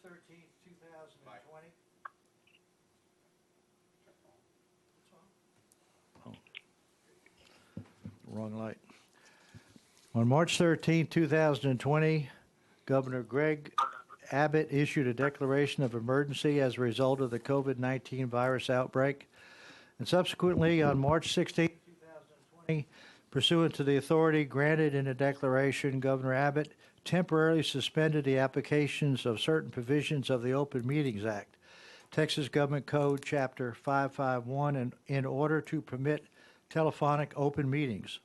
13th, 2020. Wrong light. On March 13, 2020, Governor Greg Abbott issued a declaration of emergency as a result of the COVID-19 virus outbreak. And subsequently, on March 16, 2020, pursuant to the authority granted in a declaration, Governor Abbott temporarily suspended the applications of certain provisions of the Open Meetings Act, Texas Government Code Chapter 551, in order to permit telephonic open meetings.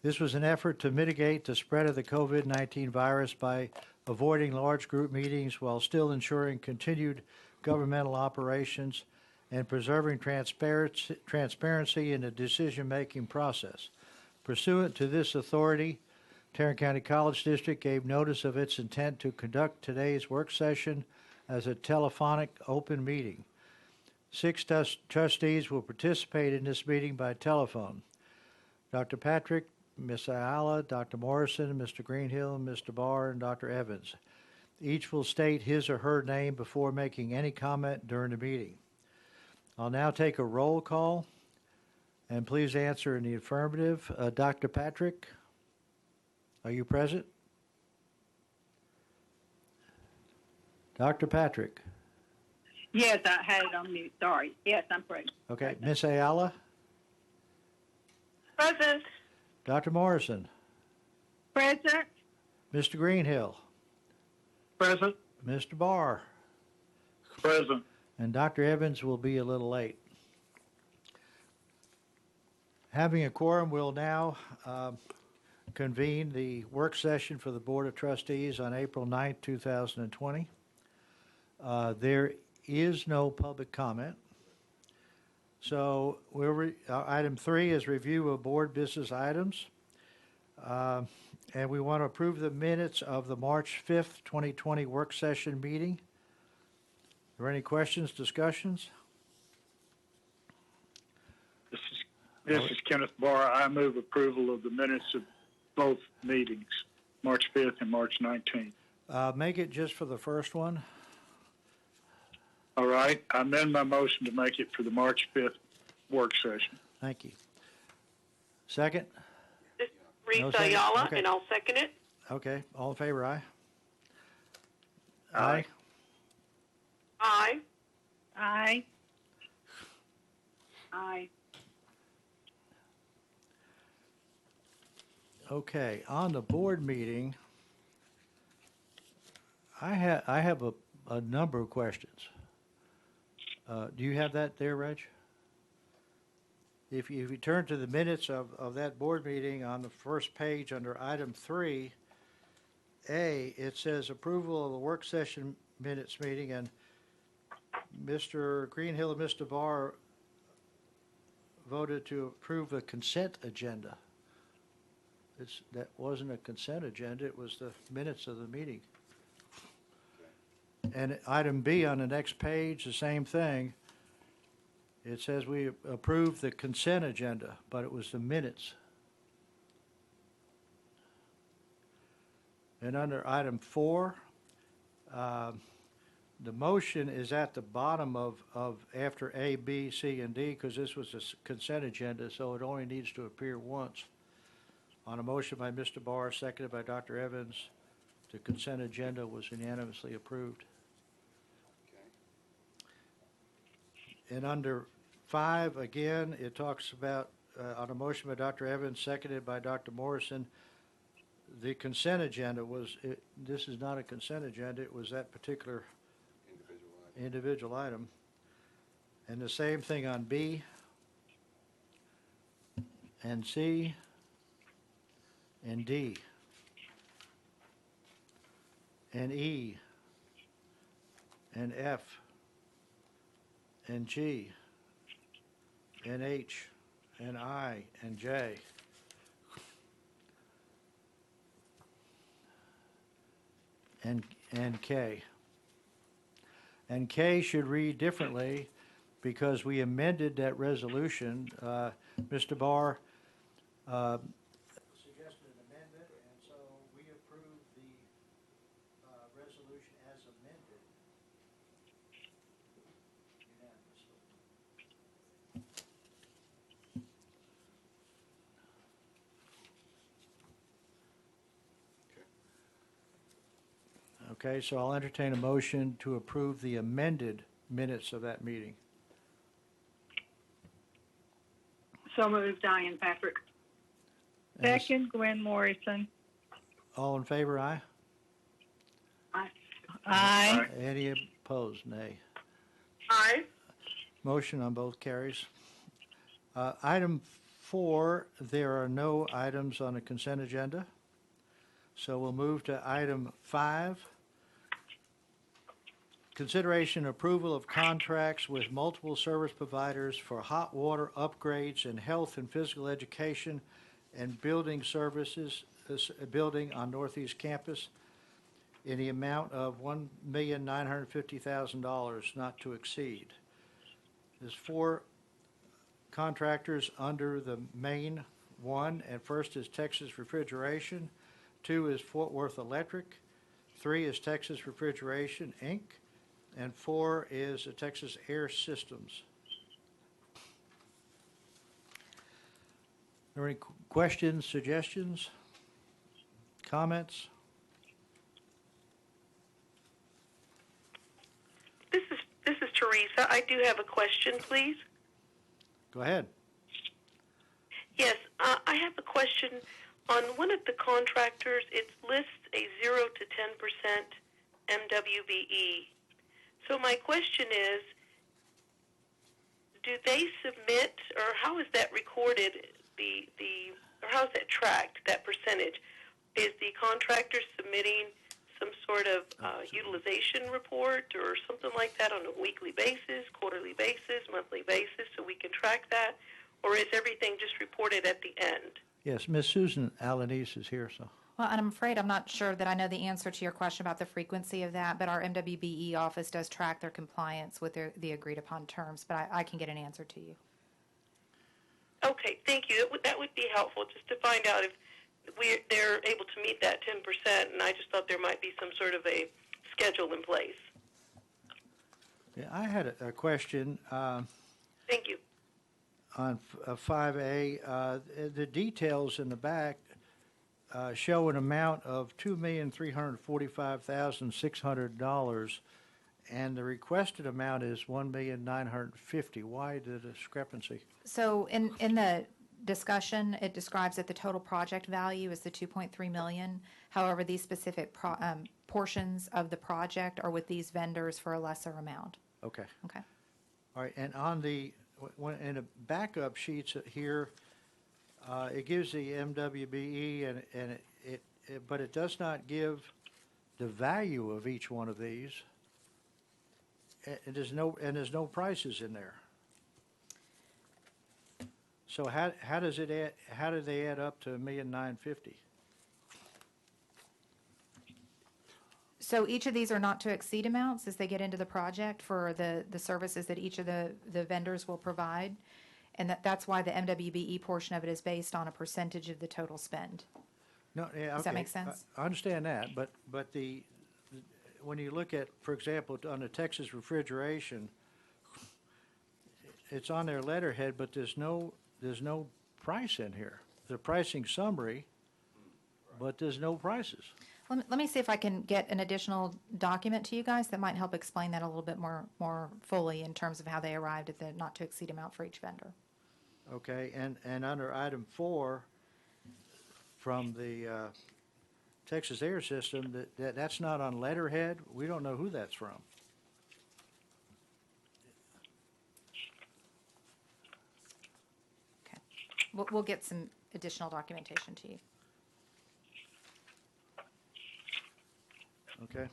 This was an effort to mitigate the spread of the COVID-19 virus by avoiding large group meetings while still ensuring continued governmental operations and preserving transparency in the decision-making process. Pursuant to this authority, Tarrant County College District gave notice of its intent to conduct today's work session as a telephonic open meeting. 6 trustees will participate in this meeting by telephone. Dr. Patrick, Ms. Ayala, Dr. Morrison, Mr. Greenhill, Mr. Barr, and Dr. Evans. Each will state his or her name before making any comment during the meeting. I'll now take a roll call, and please answer in the affirmative. Dr. Patrick, are you present? Dr. Patrick? Yes, I had it on mute. Sorry. Yes, I'm present. Okay. Ms. Ayala? Present. Dr. Morrison? Present. Mr. Greenhill? Present. Mr. Barr? Present. And Dr. Evans will be a little late. Having a quorum, we'll now convene the work session for the Board of Trustees on April 9th, 2020. There is no public comment. So item 3 is review of board business items. And we want to approve the minutes of the March 5th, 2020 work session meeting. Are there any questions, discussions? This is Kenneth Barr. I move approval of the minutes of both meetings, March 5th and March 19th. Make it just for the first one. All right. I amend my motion to make it for the March 5th work session. Thank you. Second? Risa Ayala, okay. And I'll second it. Okay. All in favor, aye? Aye. Aye. Aye. Aye. Okay. On the board meeting, I have a number of questions. Do you have that there, Reg? If you turn to the minutes of that board meeting on the first page under item 3A, it says approval of the work session minutes meeting, and Mr. Greenhill and Mr. Barr voted to approve the consent agenda. That wasn't a consent agenda, it was the minutes of the meeting. And item B on the next page, the same thing. It says we approved the consent agenda, but it was the minutes. And under item 4, the motion is at the bottom of after A, B, C, and D, because this was a consent agenda, so it only needs to appear once. On a motion by Mr. Barr, seconded by Dr. Evans, the consent agenda was unanimously approved. And under 5, again, it talks about, on a motion by Dr. Evans, seconded by Dr. Morrison, the consent agenda was, this is not a consent agenda, it was that particular individual item. And the same thing on B and C and D and E and F and G and H and I and J. And K. And K should read differently because we amended that resolution. Mr. Barr suggested an amendment, and so we approved the resolution resolution as amended unanimously. Okay, so I'll entertain a motion to approve the amended minutes of that meeting. So moved, Diane Patrick. And this- Second, Gwen Morrison. All in favor, aye? Aye. Aye. Any opposed, nay. Aye. Motion on both carries. Item 4, there are no items on the consent agenda. So we'll move to item 5. Consideration and approval of contracts with multiple service providers for hot water upgrades and health and physical education and building services, building on Northeast Campus in the amount of $1,950,000 not to exceed. There's 4 contractors under the main one, and first is Texas Refrigeration, 2 is Fort Worth Electric, 3 is Texas Refrigeration, Inc., and 4 is Texas Air Systems. Are there any questions, suggestions, comments? This is Teresa. I do have a question, please. Go ahead. Yes, I have a question on one of the contractors. It lists a 0 to 10% MWBE. So my question is, do they submit, or how is that recorded? Or how is that tracked? That percentage, is the contractor submitting some sort of utilization report or something like that on a weekly basis, quarterly basis, monthly basis, so we can track that? Or is everything just reported at the end? Yes, Ms. Susan Alanis is here, so. Well, and I'm afraid I'm not sure that I know the answer to your question about the frequency of that, but our MWBE office does track their compliance with the agreed upon terms, but I can get an answer to you. Okay, thank you. That would be helpful, just to find out if they're able to meet that 10%, and I just thought there might be some sort of a schedule in place. Yeah, I had a question. Thank you. On 5A, the details in the back show an amount of $2,345,600, and the requested amount is $1,950,000. Why the discrepancy? So in the discussion, it describes that the total project value is the $2.3 million. However, these specific portions of the project are with these vendors for a lesser amount. Okay. Okay. All right, and on the in the backup sheets here, it gives the MWBE and but it does not give the value of each one of these. And there's no prices in there. So how does it add? How do they add up to $1,950,000? So each of these are not to exceed amounts as they get into the project for the services that each of the vendors will provide. And that's why the MWBE portion of it is based on a percentage of the total spend. No, yeah, Does that okay. make sense? I understand that, but when you look at, for example, on the Texas Refrigeration, it's on their letterhead, but there's no price in here. The pricing summary, but there's no prices. Let me see if I can get an additional document to you guys that might help explain that a little bit more fully in terms of how they arrived at the not to exceed amount for each vendor. Okay, and under item 4 from the Texas Air System, that's not on letterhead. We don't know who that's from. Okay. We'll get some additional documentation to you. Okay.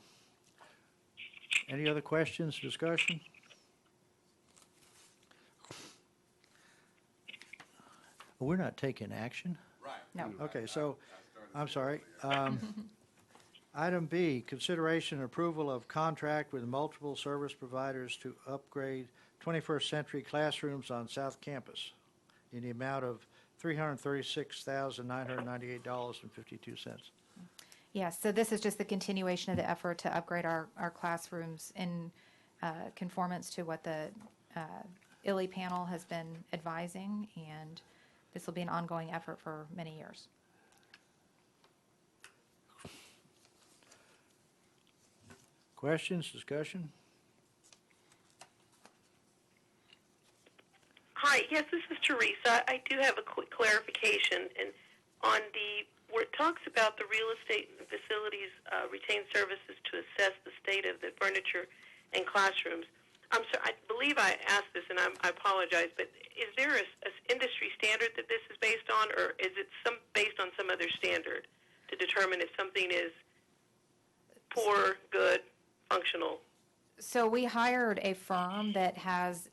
Any other questions, discussion? We're not taking action. No. Okay, so, I'm sorry. Item B, consideration and approval of contract with multiple service providers to upgrade 21st century classrooms on South Campus in the amount of $336,998.52. Yes, so this is just the continuation of the effort to upgrade our classrooms in conformance to what the ILI panel has been advising, and this will be an ongoing effort for many years. Questions, discussion? Hi, yes, this is Teresa. I do have a quick clarification, and on where it talks about the real estate and facilities retain services to assess the state of the furniture and classrooms. I'm sorry, I believe I asked this, and I apologize, but is there a industry standard that this is based on, or is it based on some other standard to determine if something is poor, good, functional? So we hired a firm that has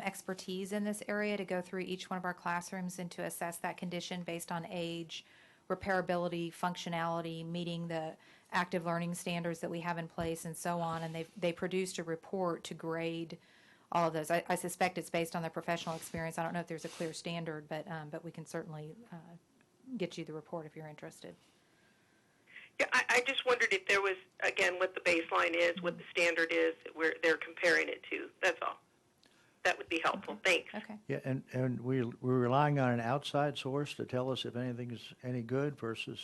expertise in this area to go through each one of our classrooms and to assess that condition based on age, repairability, functionality, meeting the active learning standards that we have in place, and so on. And they produced a report to grade all of those. I suspect it's based on their professional experience. I don't know if there's a clear standard, but we can certainly get you the report if you're interested. Yeah, I just wondered if there was, again, what the baseline is, what the standard is, where they're comparing it to. That's all. That would be helpful. Thanks. Okay. Yeah, and we're relying on an outside source to tell us if anything is any good versus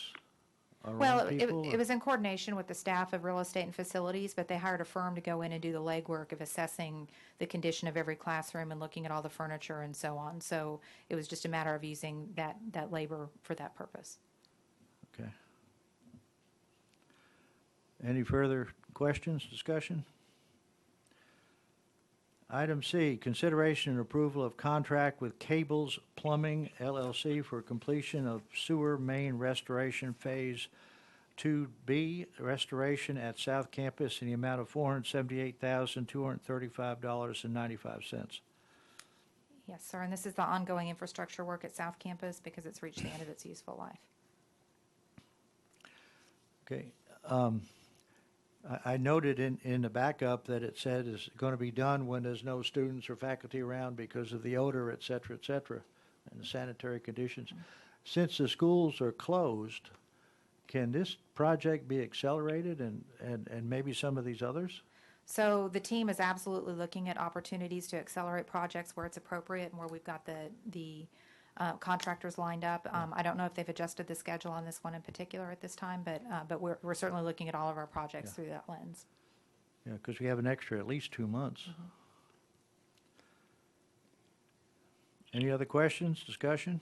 our Well, own people? it was in coordination with the staff of real estate and facilities, but they hired a firm to go in and do the legwork of assessing the condition of every classroom and looking at all the furniture and so on. So it was just a matter of using that labor for that purpose. Okay. Any further questions, discussion? Item C, consideration and approval of contract with Cables Plumbing LLC for completion of sewer main restoration Phase 2B restoration at South Campus in the amount of $478,235.95. Yes, sir, and this is the ongoing infrastructure work at South Campus because it's reached the end of its useful life. Okay. I noted in the backup that it said it's going to be done when there's no students or faculty around because of the odor, et cetera, and the sanitary conditions. Since the schools are closed, can this project be accelerated and maybe some of these others? So the team is absolutely looking at opportunities to accelerate projects where it's appropriate and where we've got the contractors lined up. I don't know if they've adjusted the schedule on this one in particular at this time, but we're certainly looking at all of our projects through that lens. Yeah, because we have an extra at least 2 months. Mm-hmm. Any other questions, discussion?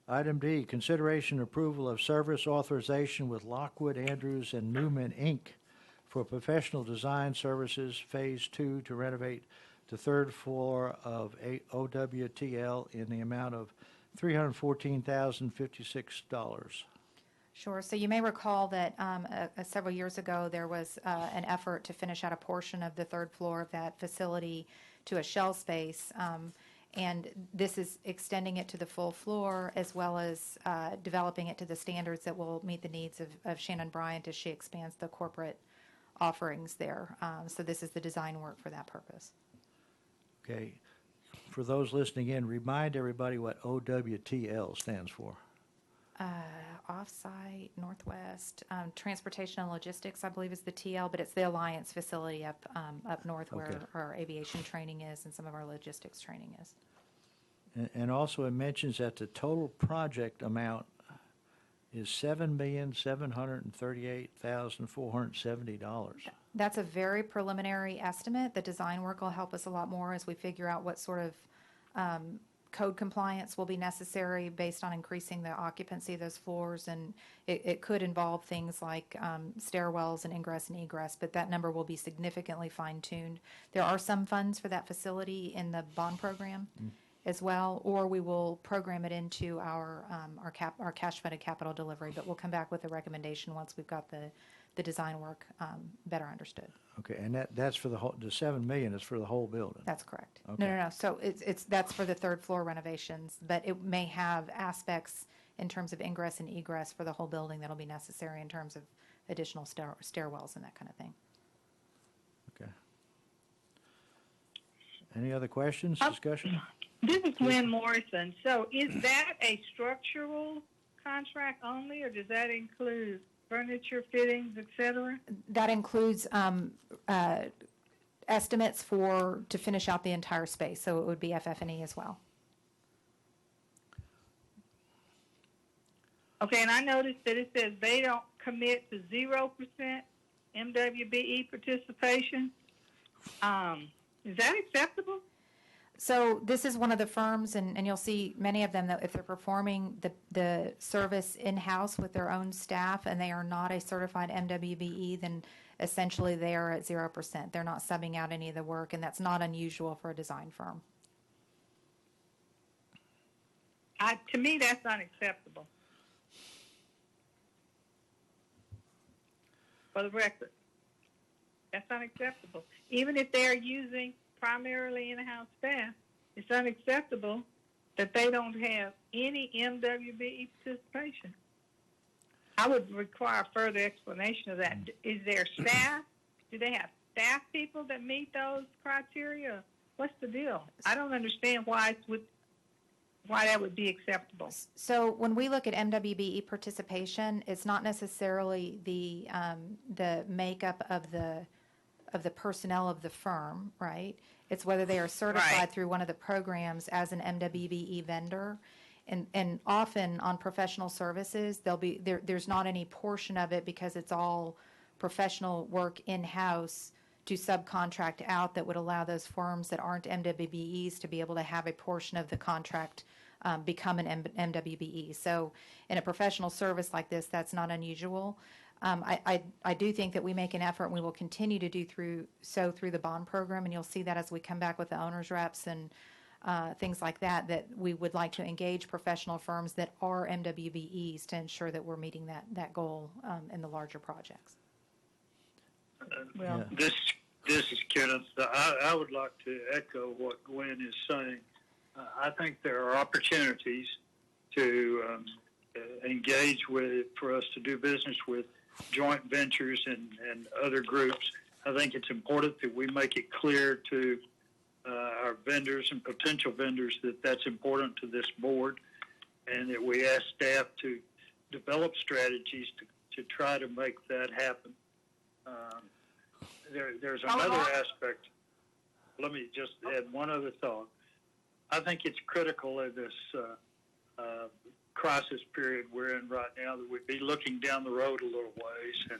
Item D, consideration and approval of service authorization with Lockwood, Andrews, and Newman, Inc. for professional design services Phase 2 to renovate the third floor of OWTL in the amount of $314,056. Sure. So you may recall that several years ago there was an effort to finish out a portion of the third floor of that facility to a shell space. And this is extending it to the full floor as well as developing it to the standards that will meet the needs of Shannon Bryant as she expands the corporate offerings there. So this is the design work for that purpose. Okay. For those listening in, remind everybody what OWTL stands for. Offsite, Northwest, Transportation and Logistics, I believe is the TL, but it's the Alliance facility up north where Okay. our aviation training is and some of our logistics training is. And also it mentions that the total project amount is $7,738,470. That's a very preliminary estimate. The design work will help us a lot more as we figure out what sort of code compliance will be necessary based on increasing the occupancy of those floors. And it could involve things like stairwells and ingress and egress, but that number will be significantly fine-tuned. There are some funds for that facility in the bond program as well, or we will program it into our cash-funded capital delivery, but we'll come back with a recommendation once we've got the design work better understood. Okay, and that's for the whole, the $7 million is for the whole building? That's correct. Okay. No. So that's for the third floor renovations, but it may have aspects in terms of ingress and egress for the whole building that'll be necessary in terms of additional stairwells and that kind of thing. Okay. Any other questions, discussion? This is Lynn Morrison. So is that a structural contract only, or does that include furniture, fittings, et cetera? That includes estimates to finish out the entire space, so it would be FF&E as well. Okay, and I noticed that it says they don't commit to 0% MWBE participation. Is that acceptable? So this is one of the firms, and you'll see many of them, that if they're performing the service in-house with their own staff and they are not a certified MWBE, then essentially they are at 0%. They're not subbing out any of the work, and that's not unusual for a design firm. To me, that's unacceptable. For the record, that's unacceptable. Even if they're using primarily in-house staff, it's unacceptable that they don't have any MWBE participation. I would require further explanation of that. Is there staff? Do they have staff people that meet those criteria? What's the deal? I don't understand why that would be acceptable. So when we look at MWBE participation, it's not necessarily the makeup of the personnel of the firm, right? It's whether they are certified Right. through one of the programs as an MWBE vendor. And often on professional services, there's not any portion of it because it's all professional work in-house to subcontract out that would allow those firms that aren't MWBEs to be able to have a portion of the contract become an MWBE. So in a professional service like this, that's not unusual. I do think that we make an effort, and we will continue to do through the bond program, and you'll see that as we come back with the owner's reps and things like that, that we would like to engage professional firms that are MWBEs to ensure that we're meeting that goal in the larger projects. Well, This is Kenneth. I would like to echo what Gwen is saying. I think there are opportunities to engage for us to do business with joint ventures and other groups. I think it's important that we make it clear to our vendors and potential vendors that that's important to this board, and that we ask staff to develop strategies to try to make that happen. There's another aspect. Let me just add one other thought. I think it's critical in this crisis period we're in right now that we be looking down the road a little ways and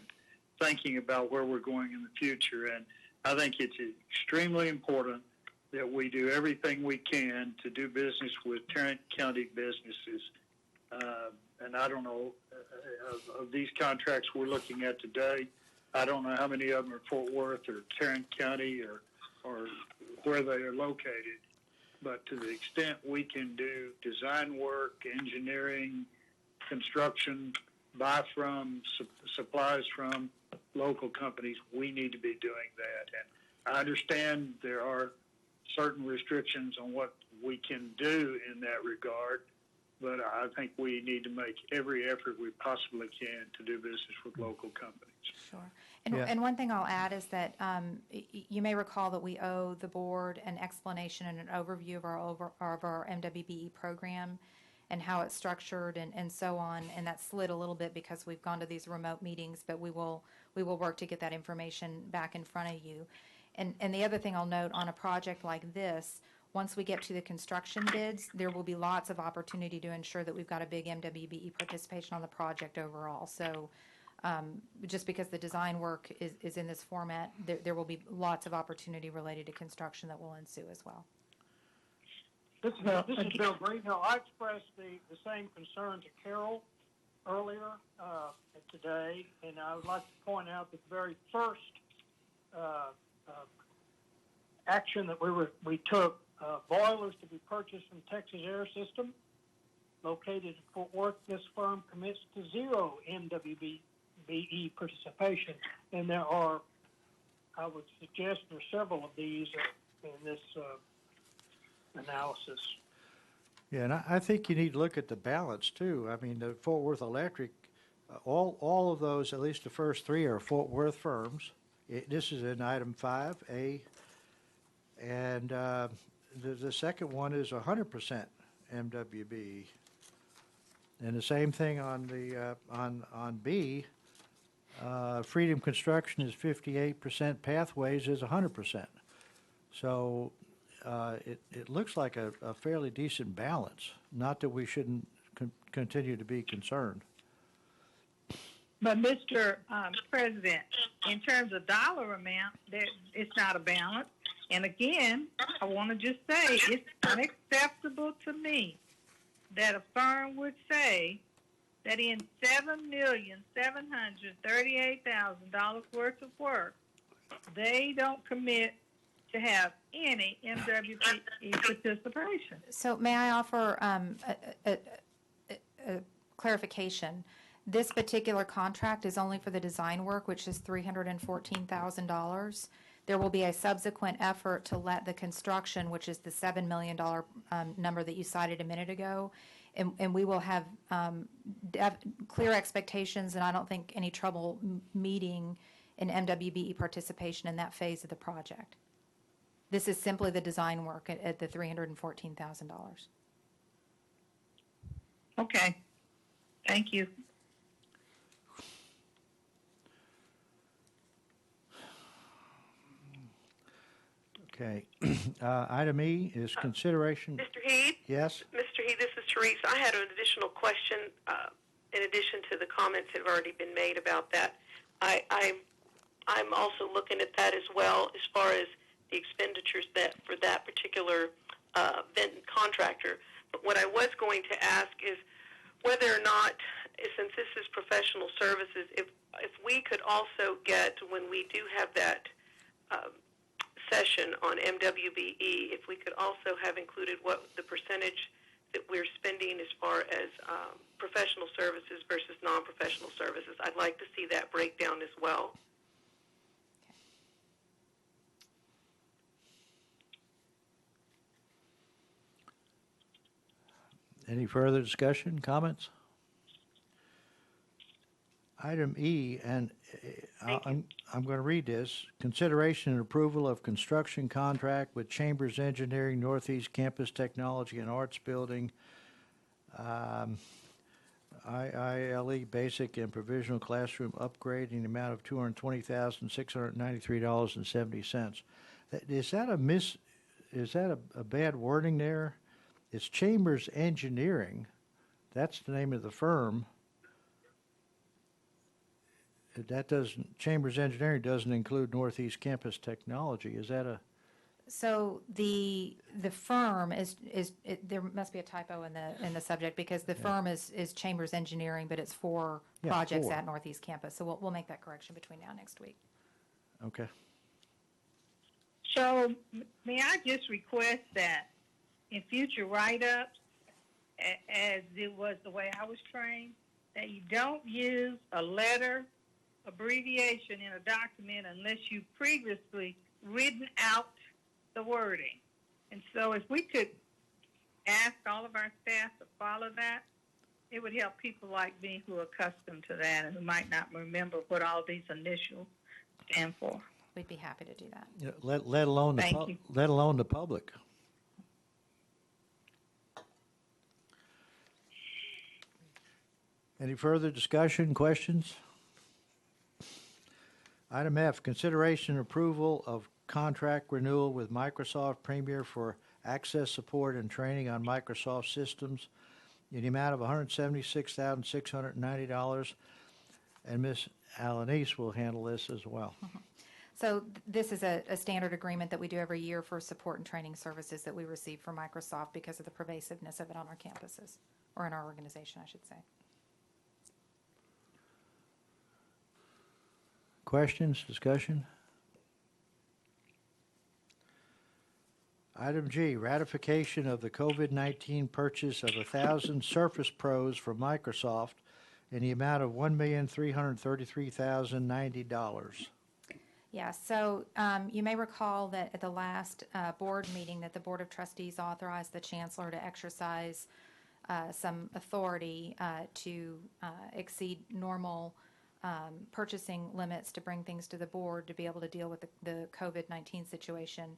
thinking about where we're going in the future. And I think it's extremely important that we do everything we can to do business with Tarrant County businesses. And I don't know, of these contracts we're looking at today, I don't know how many of them are Fort Worth or Tarrant County or where they are located. But to the extent we can do design work, engineering, construction, buy from, supplies from local companies, we need to be doing that. And I understand there are certain restrictions on what we can do in that regard, but I think we need to make every effort we possibly can to do business with local companies. Sure. And one thing I'll add is that you may recall that we owe the board an explanation and an overview of our MWBE program and how it's structured and so on. And that slid a little bit because we've gone to these remote meetings, but we will work to get that information back in front of you. And the other thing I'll note on a project like this, once we get to the construction bids, there will be lots of opportunity to ensure that we've got a big MWBE participation on the project overall. So just because the design work is in this format, there will be lots of opportunity related to construction that will ensue as well. This is Bill Greenhill. I expressed the same concern to Carol earlier today, and I would like to point out that the very first action that we took, boilers to be purchased from Texas Air System, located in Fort Worth. This firm commits to 0 MWBE participation, and there are, I would suggest, there are several of these in this analysis. Yeah, and I think you need to look at the balance too. I mean, the Fort Worth Electric, all of those, at least the first 3 are Fort Worth firms. This is in item 5A, and the second one is 100% MWBE. And the same thing on the, on B, Freedom Construction is 58%, Pathways is 100%. So it looks like a fairly decent balance, not that we shouldn't continue to be concerned. But Mr. President, in terms of dollar amount, it's not a balance. And again, I want to just say it's unacceptable to me that a firm would say that in $7,738,000 worth of work, they don't commit to have any MWPE participation. So may I offer a clarification? This particular contract is only for the design work, which is $314,000. There will be a subsequent effort to let the construction, which is the $7 million number that you cited a minute ago, and we will have clear expectations, and I don't think any trouble meeting an MWBE participation in that phase of the project. This is simply the design work at the $314,000. Okay. Thank you. Okay. Item E is consideration. Mr. Heath? Yes? Mr. Heath, this is Therese. I had an additional question in addition to the comments that have already been made about that. I'm also looking at that as well as far as the expenditures that for that particular contractor. But what I was going to ask is whether or not, since this is professional services, if we could also get, when we do have that session on MWBE, if we could also have included what the percentage that we're spending as far as professional services versus non-professional services. I'd like to see that breakdown as well. Any further discussion, comments? Item E, and I'm going to read this. Consideration and approval of construction contract with Chambers Engineering Northeast Campus Technology and Arts Building, IILE Basic and Provisional Classroom Upgrade in the amount of $220,693.70. Is that a bad wording there? It's Chambers Engineering. That's the name of the firm. Chambers Engineering doesn't include Northeast Campus Technology. Is that a? So the firm is there must be a typo in the subject, because the firm is Chambers Engineering, but it's for projects at Northeast Campus. So we'll make that correction between now and next week. Okay. So may I just request that in future write-ups, as it was the way I was trained, that you don't use a letter abbreviation in a document unless you've previously written out the wording. And so if we could ask all of our staff to follow that, it would help people like me who are accustomed to that and who might not remember what all these initials stand for. We'd be happy to do that. Yeah, let alone the public. Any further discussion, questions? Item F, consideration and approval of contract renewal with Microsoft Premier for access support and training on Microsoft systems in the amount of $176,690. And Ms. Alanis will handle this as well. Mm-hmm. So this is a standard agreement that we do every year for support and training services that we receive from Microsoft because of the pervasiveness of it on our campuses, or in our organization, I should say. Questions, discussion? Item G, ratification of the COVID-19 purchase of 1,000 Surface Pros from Microsoft in the amount of $1,333,090. Yeah, so you may recall that at the last board meeting that the Board of Trustees authorized the Chancellor to exercise some authority to exceed normal purchasing limits to bring things to the board to be able to deal with the COVID-19 situation.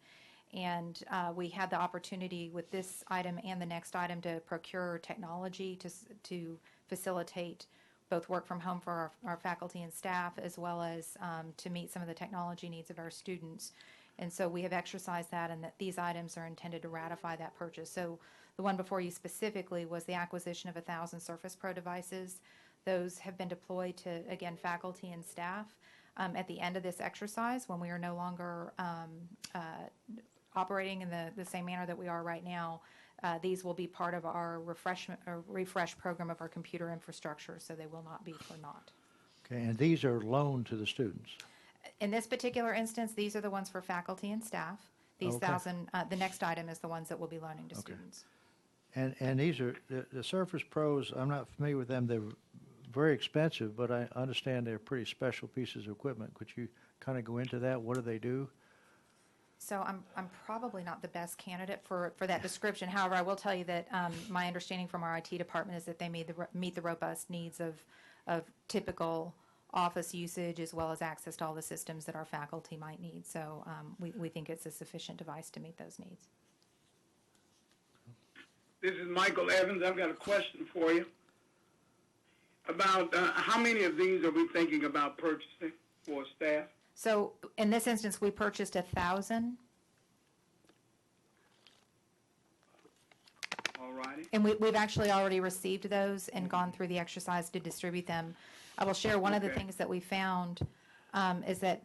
And we had the opportunity with this item and the next item to procure technology to facilitate both work from home for our faculty and staff, as well as to meet some of the technology needs of our students. And so we have exercised that, and that these items are intended to ratify that purchase. So the one before you specifically was the acquisition of 1,000 Surface Pro devices. Those have been deployed to, again, faculty and staff. At the end of this exercise, when we are no longer operating in the same manner that we are right now, these will be part of our refresh program of our computer infrastructure, so they will not be for naught. Okay, and these are loaned to the students? In this particular instance, these are the ones for faculty and staff. These Okay. 1,000, the next item is the ones that we'll be loaning to students. And these are, the Surface Pros, I'm not familiar with them, they're very expensive, but I understand they're pretty special pieces of equipment. Could you kind of go into that? What do they do? So I'm probably not the best candidate for that description. However, I will tell you that my understanding from our IT department is that they meet the robust needs of typical office usage, as well as access to all the systems that our faculty might need. So we think it's a sufficient device to meet those needs. This is Michael Evans. I've got a question for you about how many of these are we thinking about purchasing for staff? So in this instance, we purchased 1,000, All righty. and we've actually already received those and gone through the exercise to distribute them. I will share one of the Okay. things that we found is that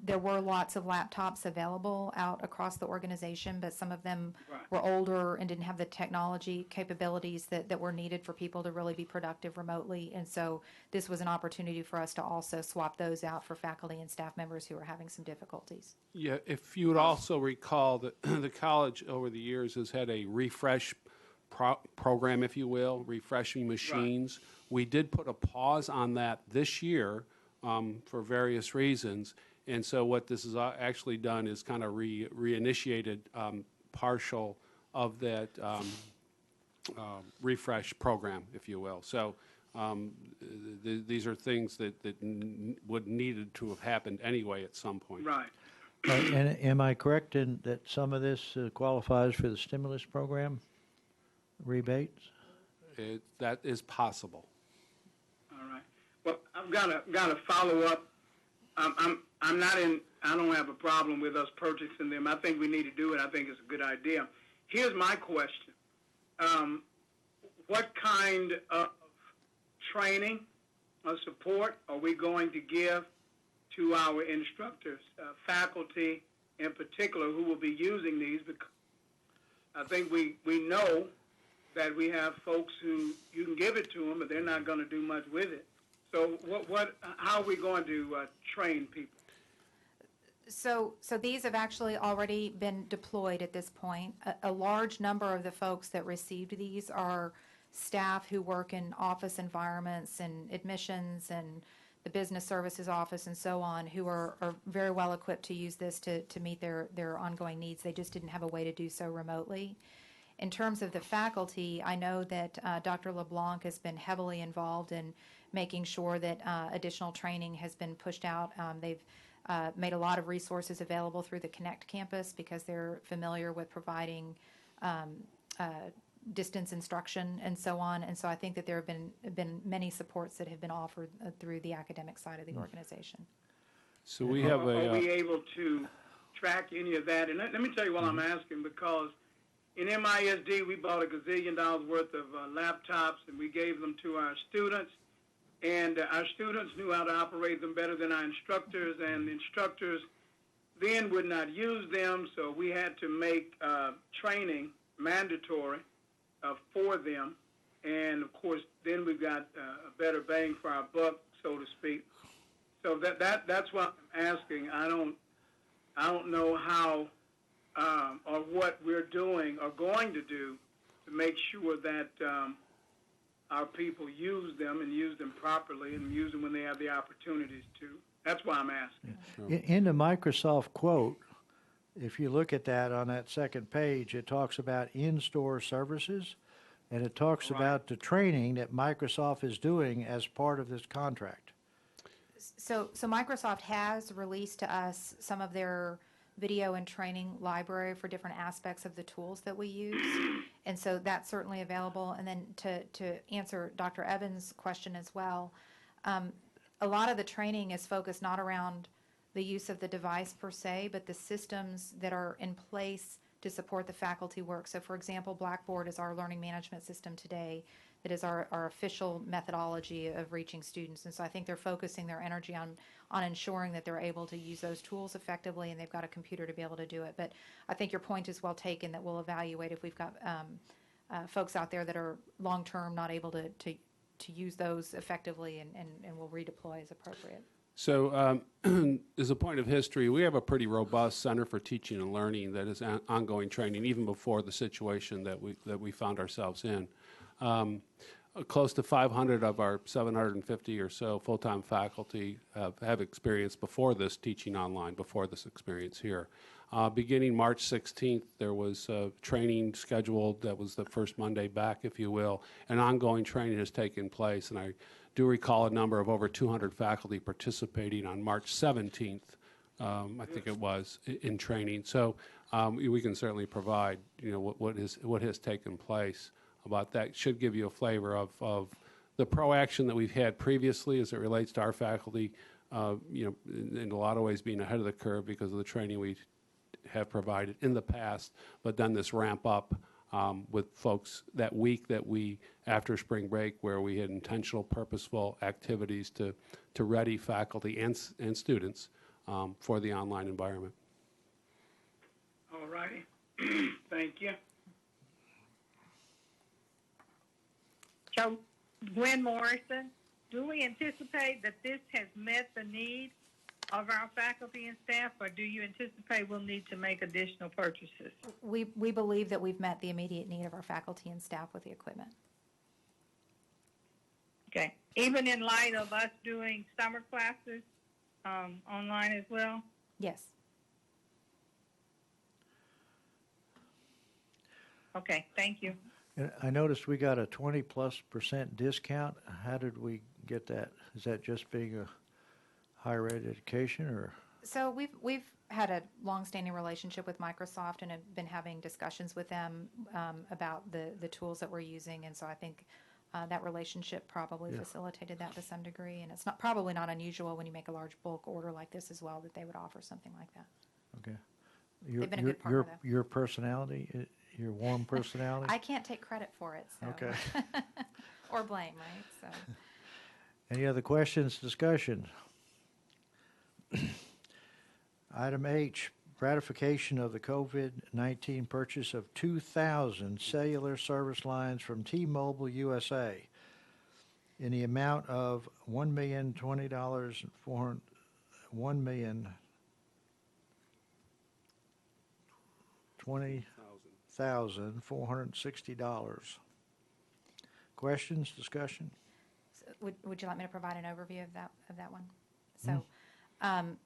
there were lots of laptops available out across the organization, but some of them Right. were older and didn't have the technology capabilities that were needed for people to really be productive remotely. And so this was an opportunity for us to also swap those out for faculty and staff members who are having some difficulties. Yeah, if you would also recall that the college over the years has had a refresh program, if you will, refreshing machines. We did put a pause on that this year for various reasons. And so what this has actually done is kind of reinitiated partial of that refresh program, if you will. So these are things that would needed to have happened anyway at some point. Right. And am I correct in that some of this qualifies for the stimulus program rebates? That is possible. All right. Well, I've got a follow up. I'm not in. I don't have a problem with us purchasing them. I think we need to do it. I think it's a good idea. Here's my question: what kind of training or support are we going to give to our instructors, faculty in particular, who will be using these? Because I think we know that we have folks who you can give it to them, but they're not going to do much with it. So how are we going to train people? So these have actually already been deployed at this point. A large number of the folks that received these are staff who work in office environments and admissions and the business services office and so on, who are very well equipped to use this to meet their ongoing needs. They just didn't have a way to do so remotely. In terms of the faculty, I know that Dr. LeBlanc has been heavily involved in making sure that additional training has been pushed out. They've made a lot of resources available through the Connect campus because they're familiar with providing distance instruction and so on. And so I think that there have been many supports that have been offered through the academic side of the organization. So we have Are we able to track any of that? And let me tell you what I'm asking, because in MISD, we bought $1 gazillion worth of laptops, and we gave them to our students. And our students knew how to operate them better than our instructors, and the instructors then would not use them, so we had to make training mandatory for them. And, of course, then we got a better bang for our buck, so to speak. So that's what I'm asking. I don't know how or what we're doing or going to do to make sure that our people use them and use them properly and use them when they have the opportunities to. That's why I'm asking. In the Microsoft quote, if you look at that on that second page, it talks about in-store services, and it talks about the training that Microsoft is doing as part of this contract. So Microsoft has released to us some of their video and training library for different aspects of the tools that we use. And so that's certainly available. And then to answer Dr. Evans' question as well, a lot of the training is focused not around the use of the device per se, but the systems that are in place to support the faculty work. So for example, Blackboard is our learning management system today. That is our official methodology of reaching students. And so I think they're focusing their energy on ensuring that they're able to use those tools effectively, and they've got a computer to be able to do it. But I think your point is well taken, that we'll evaluate if we've got folks out there that are long-term not able to use those effectively, and we'll redeploy as appropriate. So as a point of history, we have a pretty robust Center for Teaching and Learning that is ongoing training even before the situation that we found ourselves in. Close to 500 of our 750 or so full-time faculty have experience before this teaching online, before this experience here. Beginning March 16th, there was training scheduled. That was the first Monday back, if you will, and ongoing training has taken place. And I do recall a number of over 200 faculty participating on March 17th, I think it was, in training. So we can certainly provide, what has taken place about that. Should give you a flavor of the proaction that we've had previously as it relates to our faculty, in a lot of ways being ahead of the curve because of the training we have provided in the past, but then this ramp up with folks that week that we, after spring break, where we had intentional, purposeful activities to ready faculty and students for the online environment. All righty. Thank you. So, Gwen Morrison, do we anticipate that this has met the need of our faculty and staff, or do you anticipate we'll need to make additional purchases? We believe that we've met the immediate need of our faculty and staff with the equipment. Okay. Even in light of us doing summer classes online as well? Yes. Okay, thank you. And I noticed we got a 20+% discount. How did we get that? Is that just being a higher ed education, or? So we've had a long-standing relationship with Microsoft and have been having discussions with them about the tools that we're using, and so I think that relationship probably facilitated that to some degree. And it's probably not unusual when you make a large bulk order like this as well that they would offer something like that. Okay. They've been a good partner, though. Your personality, your warm personality? I can't take credit for it, so. Okay. Or blame, right? So. Any other questions, discussion? Item H, ratification of the COVID-19 purchase of 2,000 cellular service lines from T-Mobile USA in the amount of $1,020,460. Questions, discussion? So would you like me to provide an overview of that one? So.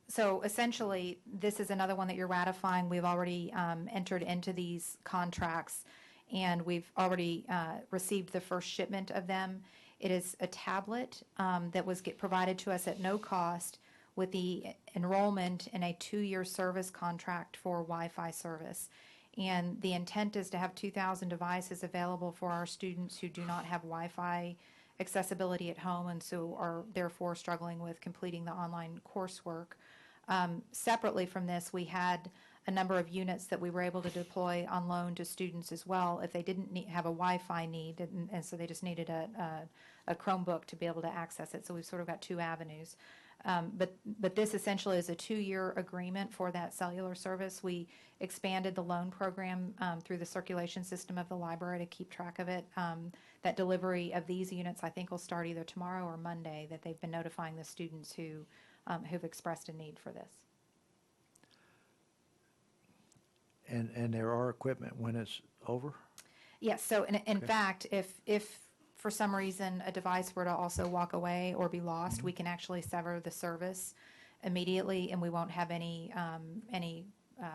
So essentially, this is another one that you're ratifying. We've already entered into these contracts, and we've already received the first shipment of them. It is a tablet that was provided to us at no cost with the enrollment in a 2-year service contract for Wi-Fi service. And the intent is to have 2,000 devices available for our students who do not have Wi-Fi accessibility at home and so are therefore struggling with completing the online coursework. Separately from this, we had a number of units that we were able to deploy on loan to students as well if they didn't have a Wi-Fi need, and so they just needed a Chromebook to be able to access it. So we've sort of got two avenues. But this essentially is a 2-year agreement for that cellular service. We expanded the loan program through the circulation system of the library to keep track of it. That delivery of these units, I think, will start either tomorrow or Monday, that they've been notifying the students who've expressed a need for this. And there are equipment when it's over? Yes, so in fact, if for some reason a device were to also walk away or be lost, we can actually sever the service immediately, and we won't have any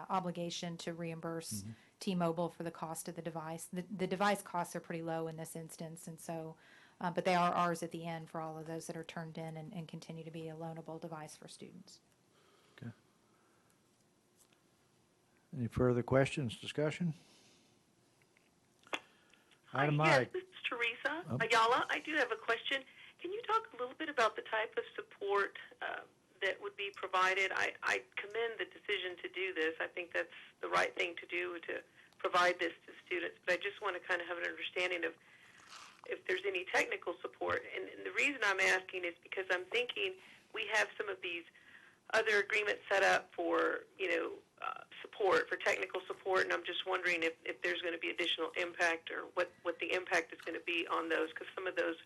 obligation to reimburse T-Mobile for the cost of the device. The device costs are pretty low in this instance, and so, but they are ours at the end for all of those that are turned in and continue to be a loanable device for students. Okay. Any further questions, discussion? Item I. Yes, this is Teresa Oh. Ayala. I do have a question. Can you talk a little bit about the type of support that would be provided? I commend the decision to do this. I think that's the right thing to do, to provide this to students. But I just want to kind of have an understanding of if there's any technical support. And the reason I'm asking is because I'm thinking we have some of these other agreements set up for, support, for technical support, and I'm just wondering if there's going to be additional impact or what the impact is going to be on those, because some of those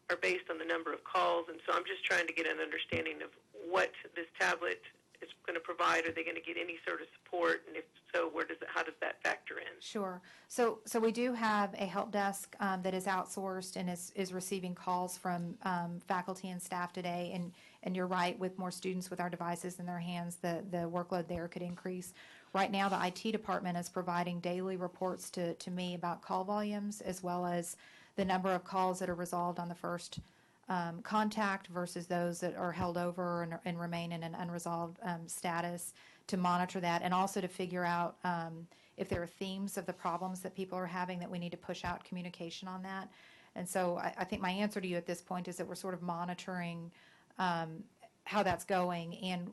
are based on the number of calls, and so I'm just trying to get an understanding of what this tablet is going to provide. Are they going to get any sort of support, and if so, how does that factor in? Sure. So we do have a help desk that is outsourced and is receiving calls from faculty and staff today. And you're right, with more students with our devices in their hands, the workload there could increase. Right now, the IT department is providing daily reports to me about call volumes, as well as the number of calls that are resolved on the first contact versus those that are held over and remain in an unresolved status, to monitor that, and also to figure out if there are themes of the problems that people are having that we need to push out communication on that. And so I think my answer to you at this point is that we're sort of monitoring how that's going, and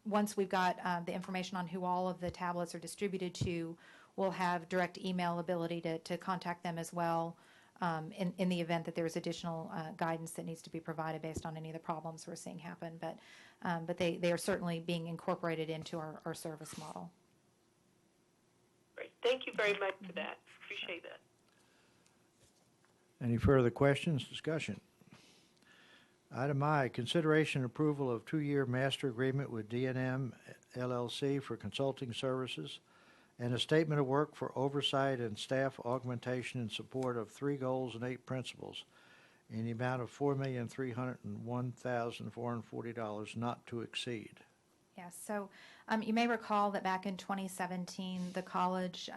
once we've got the information on who all of the tablets are distributed to, we'll have direct email ability to contact them as well, in the event that there's additional guidance that needs to be provided based on any of the problems we're seeing happen. But they are certainly being incorporated into our service model. Great. Thank you very much for that. Appreciate that. Any further questions, discussion? Item I, consideration and approval of 2-year master agreement with Newnam LLC for consulting services and a statement of work for oversight and staff augmentation in support of 3 goals and 8 principles in the amount of $4,301,440 not to exceed. Yes, so you may recall that back in 2017, the college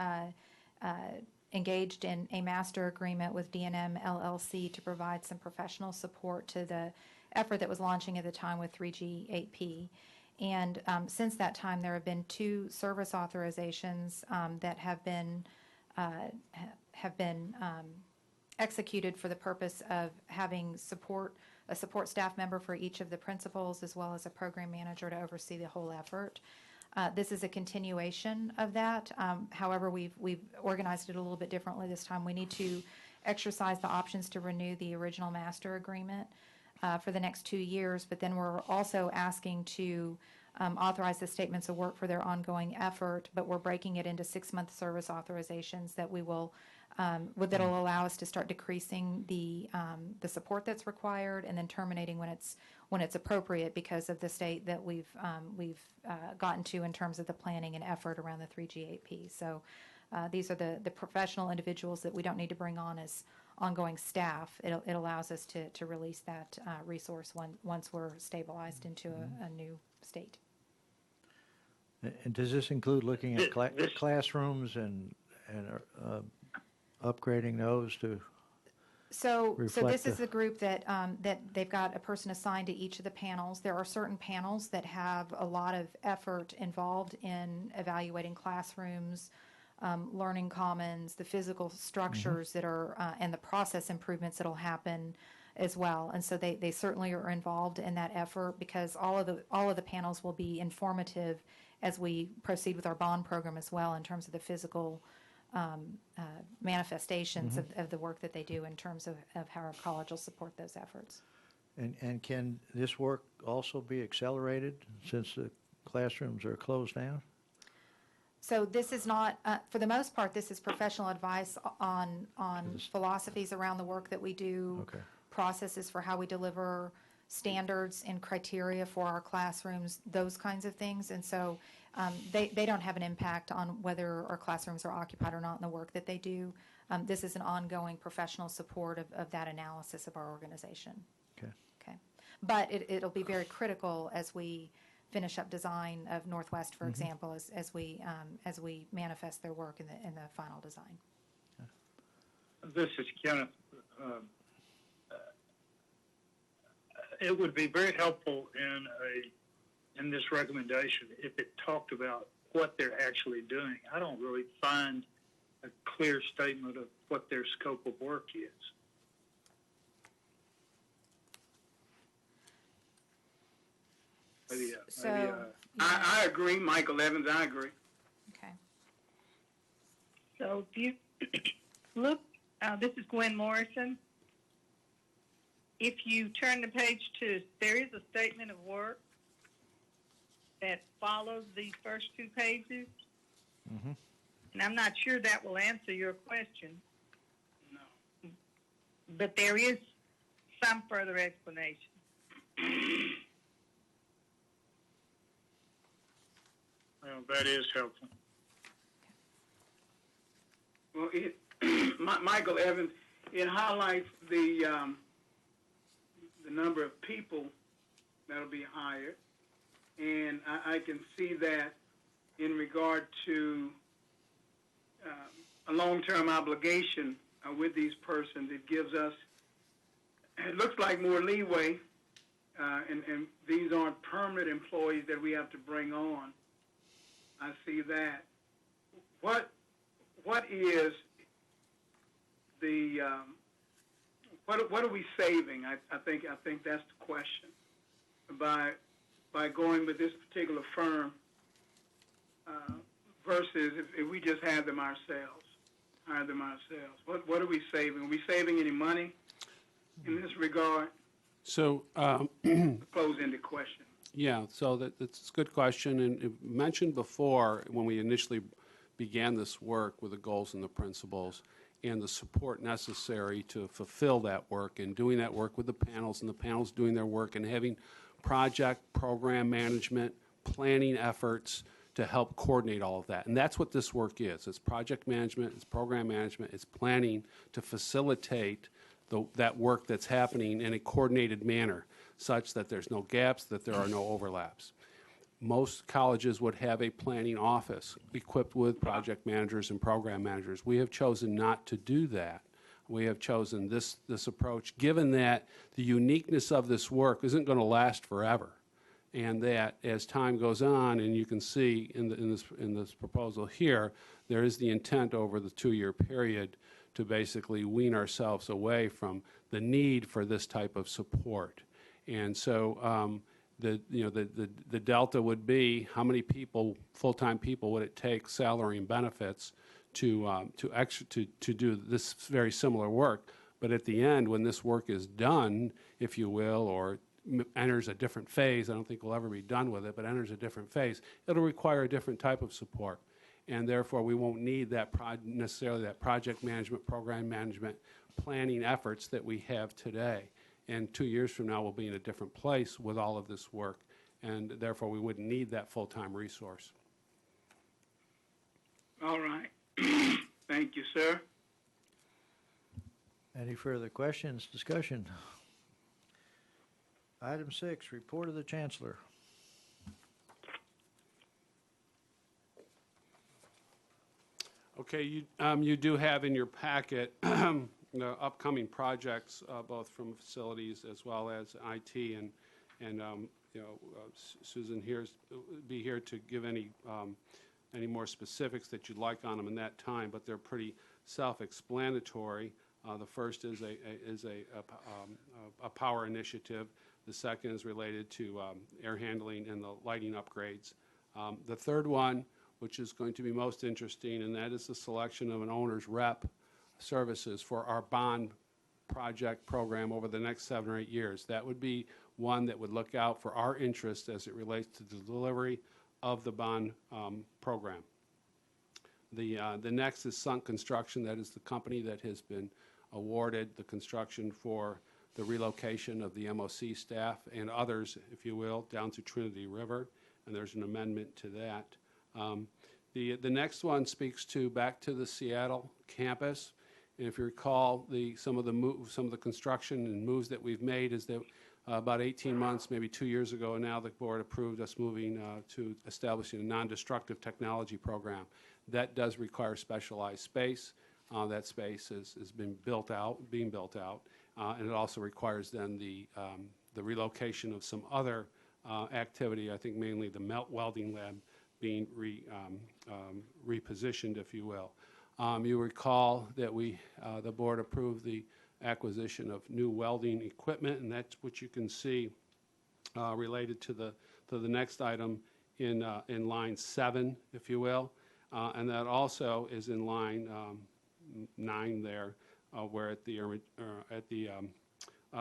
engaged in a master agreement with Newnam LLC to provide some professional support to the effort that was launching at the time with 3G8P. And since that time, there have been 2 service authorizations that have been executed for the purpose of having a support staff member for each of the principals, as well as a program manager to oversee the whole effort. This is a continuation of that. However, we've organized it a little bit differently this time. We need to exercise the options to renew the original master agreement for the next 2 years, but then we're also asking to authorize the statements of work for their ongoing effort, but we're breaking it into 6-month service authorizations that we will that'll allow us to start decreasing the support that's required, and then terminating when it's appropriate because of the state that we've gotten to in terms of the planning and effort around the 3G8P. So these are the professional individuals that we don't need to bring on as ongoing staff. It allows us to release that resource once we're stabilized into a new state. And does this include looking at classrooms and upgrading those to So reflect this is a group that they've got a person assigned to each of the panels. There are certain panels that have a lot of effort involved in evaluating classrooms, learning commons, the physical structures that are, and the process improvements that'll happen as well. And so they certainly are involved in that effort, because all of the panels will be informative as we proceed with our bond program as well, in terms of the physical manifestations of the work that they do in terms of how our college will support those efforts. And can this work also be accelerated since the classrooms are closed down? So this is not, for the most part, this is professional advice on philosophies around the work that we do, Okay. processes for how we deliver, standards and criteria for our classrooms, those kinds of things. And so they don't have an impact on whether our classrooms are occupied or not in the work that they do. This is an ongoing professional support of that analysis of our organization. Okay. Okay. But it'll be very critical as we finish up design of Northwest, for example, as we manifest their work in the final design. This is Kenneth. It would be very helpful in this recommendation if it talked about what they're actually doing. I don't really find a clear statement of what their scope of work is. I agree, Michael Evans, I agree. Okay. So if you look, this is Gwen Morrison. If you turn the page to, there is a statement of work that follows the first two pages. Mhm. And I'm not sure that will answer your question, No. but there is some further explanation. Well, that is helpful. Well, Michael Evans, it highlights the number of people that'll be hired, and I can see that in regard to a long-term obligation with these persons. It gives us, it looks like more leeway, and these aren't permanent employees that we have to bring on. I see that. What is the what are we saving? I think that's the question. By going with this particular firm versus if we just hire them ourselves. What are we saving? Are we saving any money in this regard? So, Close-ended question. yeah, so that's a good question. And it mentioned before when we initially began this work with the goals and the principles and the support necessary to fulfill that work and doing that work with the panels and the panels doing their work and having project, program management, planning efforts to help coordinate all of that. And that's what this work is. It's project management, it's program management, it's planning to facilitate that work that's happening in a coordinated manner such that there's no gaps, that there are no overlaps. Most colleges would have a planning office equipped with project managers and program managers. We have chosen not to do that. We have chosen this approach, given that the uniqueness of this work isn't going to last forever, and that as time goes on, and you can see in this proposal here, there is the intent over the 2-year period to basically wean ourselves away from the need for this type of support. And so the delta would be how many people, full-time people, would it take, salary and benefits, to do this very similar work. But at the end, when this work is done, if you will, or enters a different phase, I don't think we'll ever be done with it, but enters a different phase, it'll require a different type of support. And therefore, we won't need that necessarily that project management, program management, planning efforts that we have today. And 2 years from now, we'll be in a different place with all of this work, and therefore, we wouldn't need that full-time resource. All right. Thank you, sir. Any further questions, discussion? Item 6, report of the Chancellor. Okay, you do have in your packet the upcoming projects, both from facilities as well as IT, and Susan be here to give any more specifics that you'd like on them in that time, but they're pretty self-explanatory. The first is a power initiative. The second is related to air handling and the lighting upgrades. The third one, which is going to be most interesting, and that is the selection of an owner's rep services for our bond project program over the next 7 or 8 years. That would be one that would look out for our interest as it relates to the delivery of the bond program. The next is Sunk Construction. That is the company that has been awarded the construction for the relocation of the MOC staff and others, if you will, down to Trinity River, and there's an amendment to that. The next one speaks to back to the Seattle campus. And if you recall, some of the construction and moves that we've made is that about 18 months, maybe 2 years ago, now the board approved us moving to establishing a non-destructive technology program. That does require specialized space. That space is being built out, and it also requires then the relocation of some other activity, I think mainly the melt welding lab being repositioned, if you will. You recall that the board approved the acquisition of new welding equipment, and that's what you can see related to the next item in line 7, if you will, and that also is in line 9 there, where at the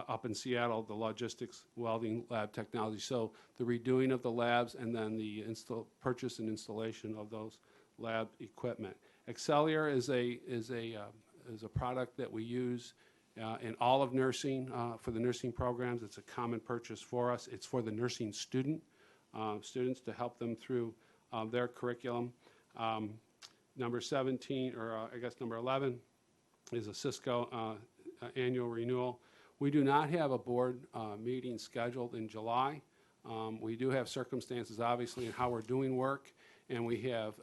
up in Seattle, the logistics welding lab technology. So the redoing of the labs and then the purchase and installation of those lab equipment. Cellular is a product that we use in all of nursing for the nursing programs. It's a common purchase for us. It's for the nursing students to help them through their curriculum. Number 17, or I guess number 11, is a Cisco annual renewal. We do not have a board meeting scheduled in July. We do have circumstances, obviously, in how we're doing work, and we have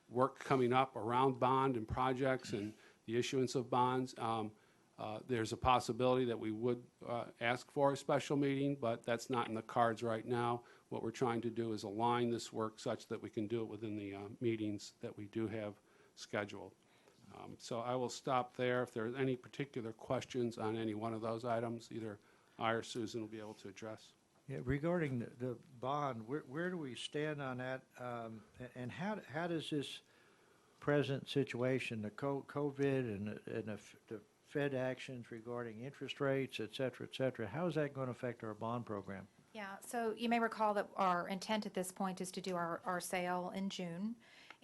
work coming up around bond and projects and the issuance of bonds. There's a possibility that we would ask for a special meeting, but that's not in the cards right now. What we're trying to do is align this work such that we can do it within the meetings that we do have scheduled. So I will stop there. If there's any particular questions on any one of those items, either I or Susan will be able to address. Yeah, regarding the bond, where do we stand on that? And how does this present situation, the COVID and the Fed actions regarding interest rates, et cetera, how is that going to affect our bond program? Yeah, so you may recall that our intent at this point is to do our sale in June.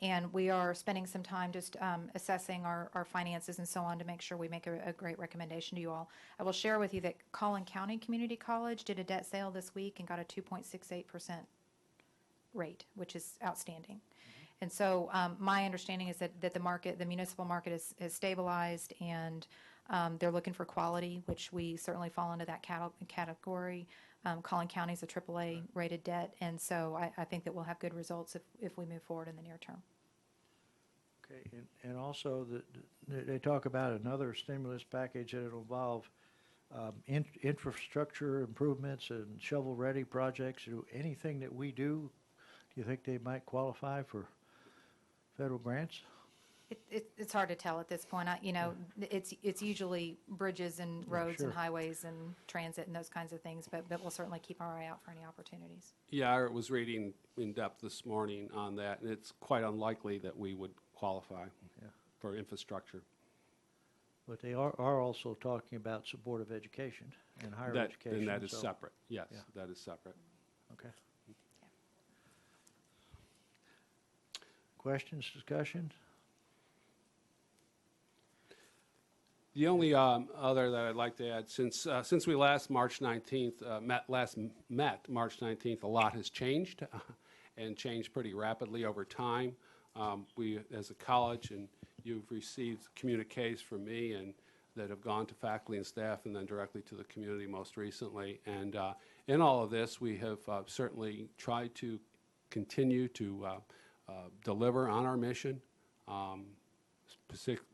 And we are spending some time just assessing our finances and so on to make sure we make a great recommendation to you all. I will share with you that Collin County Community College did a debt sale this week and got a 2.68% rate, which is outstanding. Mm-hmm. And so my understanding is that the municipal market is stabilized, and they're looking for quality, which we certainly fall into that category. Collin County is a AAA rated debt, and so I think that we'll have good results if we move forward in the near term. Okay, and also they talk about another stimulus package that will involve infrastructure improvements and shovel-ready projects. Anything that we do you think they might qualify for federal grants? It's hard to tell at this point. It's usually bridges and roads and highways and transit and those kinds of things, but we'll certainly keep our eye out for any opportunities. Yeah, I was reading in depth this morning on that, and it's quite unlikely that we would qualify for infrastructure. But they are also talking about support of education and higher education. And that is separate. Yes, that is separate. Okay. Questions, discussions? The only other that I'd like to add, since we last March 19th, met March 19th, a lot has changed and changed pretty rapidly over time. We, as a college, and you've received communiques from me and that have gone to faculty and staff and then directly to the community most recently. And in all of this, we have certainly tried to continue to deliver on our mission,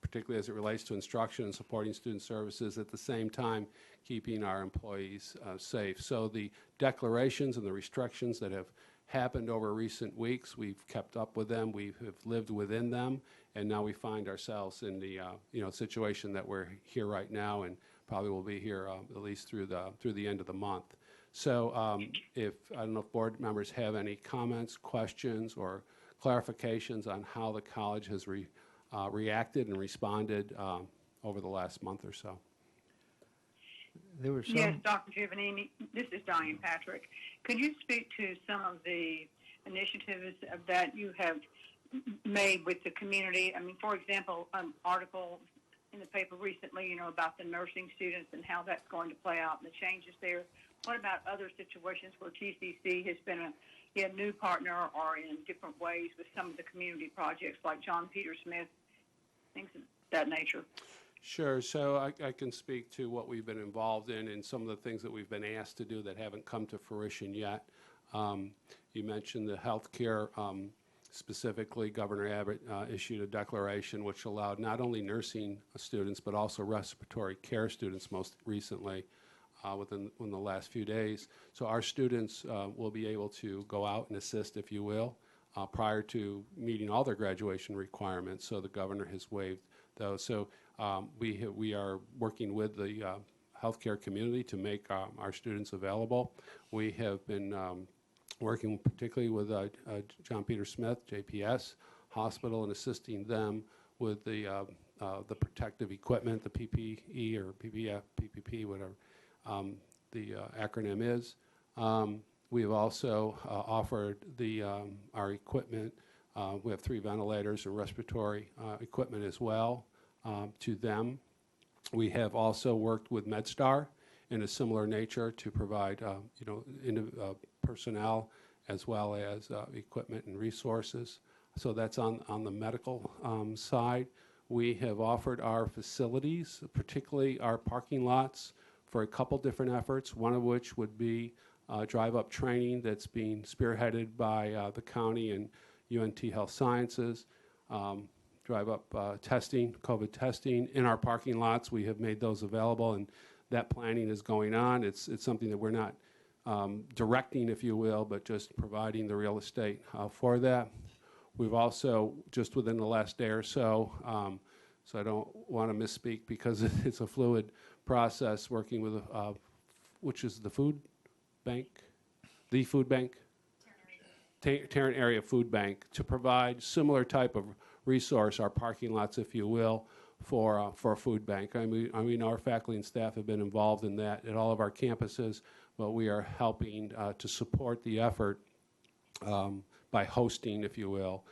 particularly as it relates to instruction and supporting student services, at the same time keeping our employees safe. So the declarations and the restrictions that have happened over recent weeks, we've kept up with them, we have lived within them, and now we find ourselves in the situation that we're here right now, and probably will be here at least through the end of the month. So I don't know if board members have any comments, questions, or clarifications on how the college has reacted and responded over the last month or so. There were some... Yes, Dr. Giovannini, this is Diane Patrick. Could you speak to some of the initiatives that you have made with the community? I mean, for example, an article in the paper recently, about the nursing students and how that's going to play out and the changes there. What about other situations where TCC has been a new partner or in different ways with some of the community projects like John Peter Smith, things of that nature? Sure. So I can speak to what we've been involved in and some of the things that we've been asked to do that haven't come to fruition yet. You mentioned the health care. Specifically, Governor Abbott issued a declaration which allowed not only nursing students but also respiratory care students most recently within the last few days. So our students will be able to go out and assist, if you will, prior to meeting all their graduation requirements, so the governor has waived those. So we are working with the healthcare community to make our students available. We have been working particularly with John Peter Smith, JPS Hospital, and assisting them with the protective equipment, the PPE or PPP, whatever the acronym is. We have also offered our equipment. We have 3 ventilators and respiratory equipment as well to them. We have also worked with MedStar in a similar nature to provide, personnel as well as equipment and resources. So that's on the medical side. We have offered our facilities, particularly our parking lots, for a couple different efforts, one of which would be drive-up training that's being spearheaded by the county and UNT Health Sciences, drive-up testing, COVID testing in our parking lots. We have made those available, and that planning is going on. It's something that we're not directing, if you will, but just providing the real estate for that. We've also, just within the last day or so, so I don't want to misspeak because it's a fluid process, working with, which is the food bank, Tarrant Area Food Bank, to provide similar type of resource, our parking lots, if you will, for a food bank. I mean, our faculty and staff have been involved in that at all of our campuses, but we are helping to support the effort by hosting, if you will,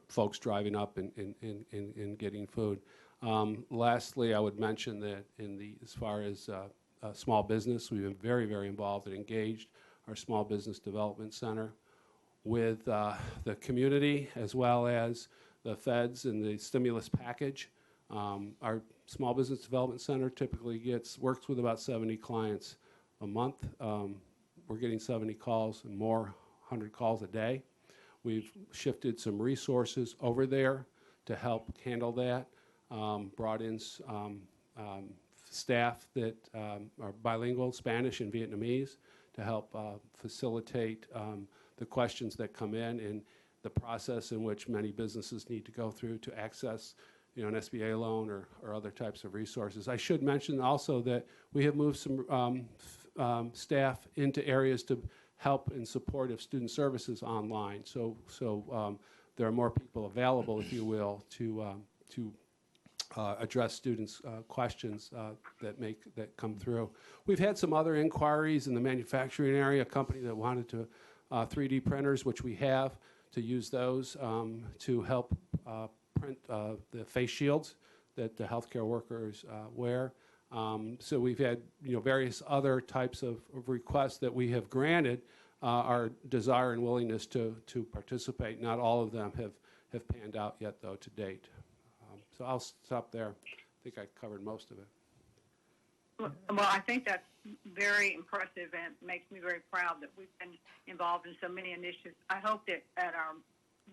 folks driving up and getting food. Lastly, I would mention that as far as small business, we've been very, very involved and engaged our Small Business Development Center with the community as well as the feds and the stimulus package. Our Small Business Development Center typically works with about 70 clients a month. We're getting 70 calls and more, 100 calls a day. We've shifted some resources over there to help handle that, brought in staff that are bilingual, Spanish and Vietnamese, to help facilitate the questions that come in and the process in which many businesses need to go through to access an SBA loan or other types of resources. I should mention also that we have moved some staff into areas to help in support of student services online. So there are more people available, if you will, to address students' questions that come through. We've had some other inquiries in the manufacturing area, a company that wanted to 3D printers, which we have, to use those to help print the face shields that the healthcare workers wear. So we've had various other types of requests that we have granted our desire and willingness to participate. Not all of them have panned out yet, though, to date. So I'll stop there. I think I covered most of it. Well, I think that's very impressive and makes me very proud that we've been involved in so many initiatives. I hope that at our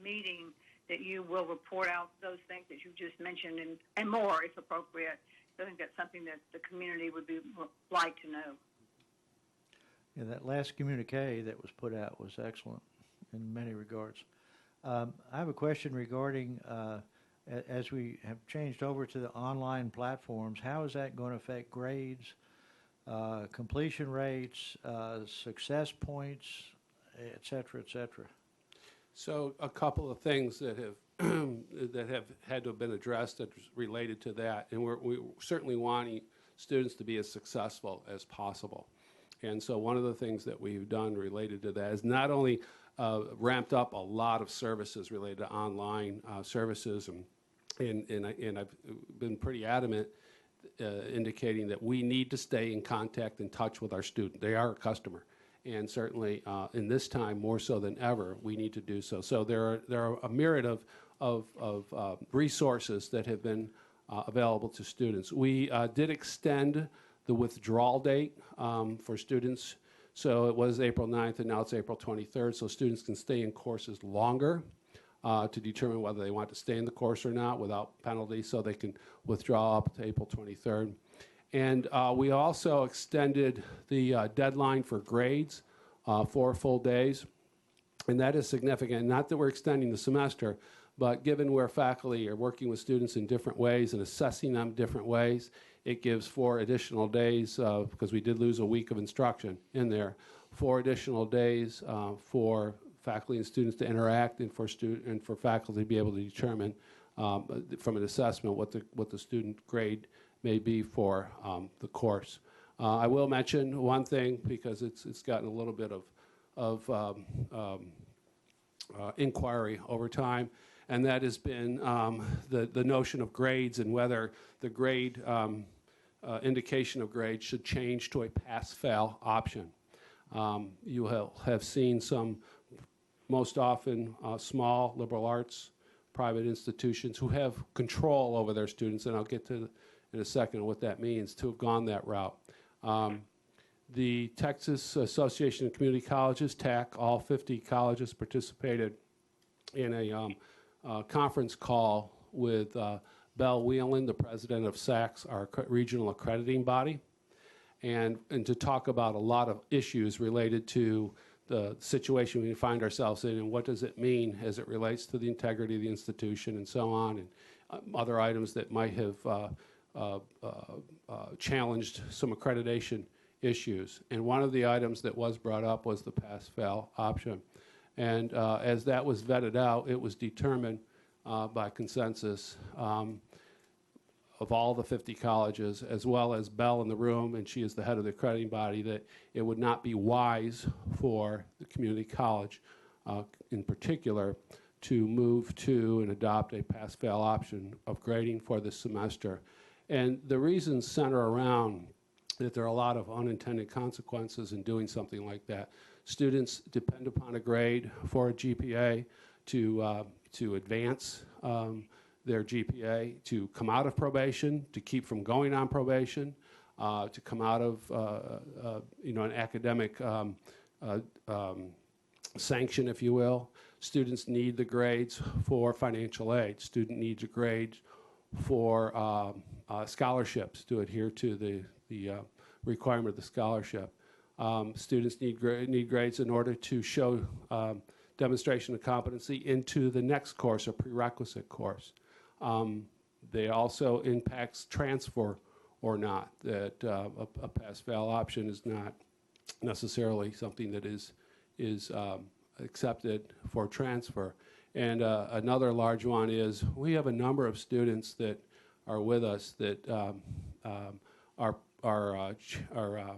meeting that you will report out those things that you just mentioned and more, if appropriate. I think that's something that the community would like to know. Yeah, that last communique that was put out was excellent in many regards. I have a question regarding, as we have changed over to the online platforms, how is that going to affect grades, completion rates, success points, et cetera, et cetera? So a couple of things that have that have had to have been addressed that related to that, and we're certainly wanting students to be as successful as possible. And so one of the things that we've done related to that is not only ramped up a lot of services related to online services, and I've been pretty adamant indicating that we need to stay in contact and touch with our student. They are a customer. And certainly in this time, more so than ever, we need to do so. So there are a myriad of resources that have been available to students. We did extend the withdrawal date for students. So it was April 9th, and now it's April 23rd, so students can stay in courses longer to determine whether they want to stay in the course or not without penalty, so they can withdraw up to April 23rd. And we also extended the deadline for grades 4 full days. And that is significant. Not that we're extending the semester, but given where faculty are working with students in different ways and assessing them different ways, it gives 4 additional days, because we did lose a week of instruction in there, 4 additional days for faculty and students to interact, and for faculty to be able to determine from an assessment what the student grade may be for the course. I will mention one thing, because it's gotten a little bit of inquiry over time, and that has been the notion of grades and whether the grade indication of grade should change to a pass-fail option. You have seen some, most often small liberal arts private institutions who have control over their students, and I'll get to in a second what that means, to have gone that route. The Texas Association of Community Colleges, TAC, all 50 colleges participated in a conference call with Belle Whelan, the president of SACS, our regional accrediting body, and to talk about a lot of issues related to the situation we find ourselves in and what does it mean as it relates to the integrity of the institution and so on, and other items that might have challenged some accreditation issues. And one of the items that was brought up was the pass-fail option. And as that was vetted out, it was determined by consensus of all the 50 colleges, as well as Belle in the room, and she is the head of the accrediting body, that it would not be wise for the community college in particular to move to and adopt a pass-fail option of grading for this semester. And the reasons center around that there are a lot of unintended consequences in doing something like that. Students depend upon a grade for a GPA to advance their GPA, to come out of probation, to keep from going on probation, to come out of an academic sanction, if you will. Students need the grades for financial aid. Student needs a grade for scholarships to adhere to the requirement of the scholarship. Students need grades in order to show demonstration of competency into the next course or prerequisite course. They also impacts transfer or not, that a pass-fail option is not necessarily something that is accepted for transfer. And another large one is we have a number of students that are with us that are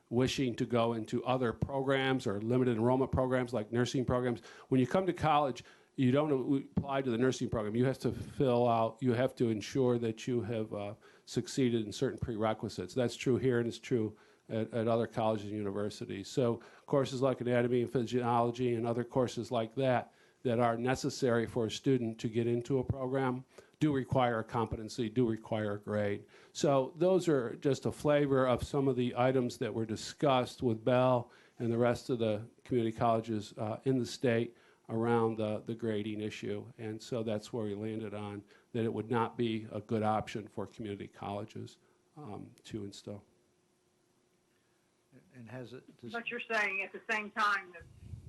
wishing to go into other programs or limited enrollment programs like nursing programs. When you come to college, you don't apply to the nursing program. You have to fill out, you have to ensure that you have succeeded in certain prerequisites. That's true here, and it's true at other colleges and universities. So courses like anatomy and physiology and other courses like that that are necessary for a student to get into a program do require a competency, do require a grade. So those are just a flavor of some of the items that were discussed with Bell and the rest of the community colleges in the state around the grading issue. And so that's where we landed on, that it would not be a good option for community colleges to instill. And has it? But you're saying at the same time that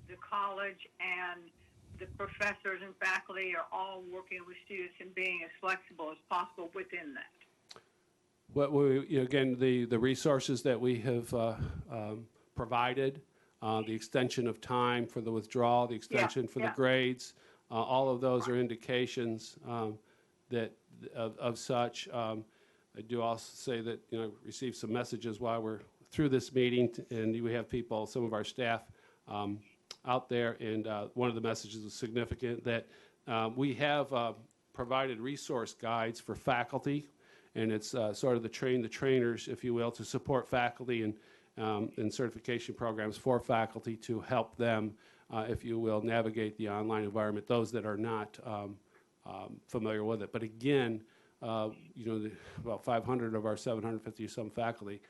the college and the professors and faculty are all working with students and being as flexible as possible within that. Well, again, the resources that we have provided, the extension of time for the withdrawal, the extension for the grades, all of those are indications that of such. I do also say that received some messages while we're through this meeting, and we have people, some of our staff out there, and one of the messages is significant that we have provided resource guides for faculty, and it's sort of the train the trainers, if you will, to support faculty and certification programs for faculty to help them, if you will, navigate the online environment, those that are not familiar with it. But again, about 500 of our 750 some faculty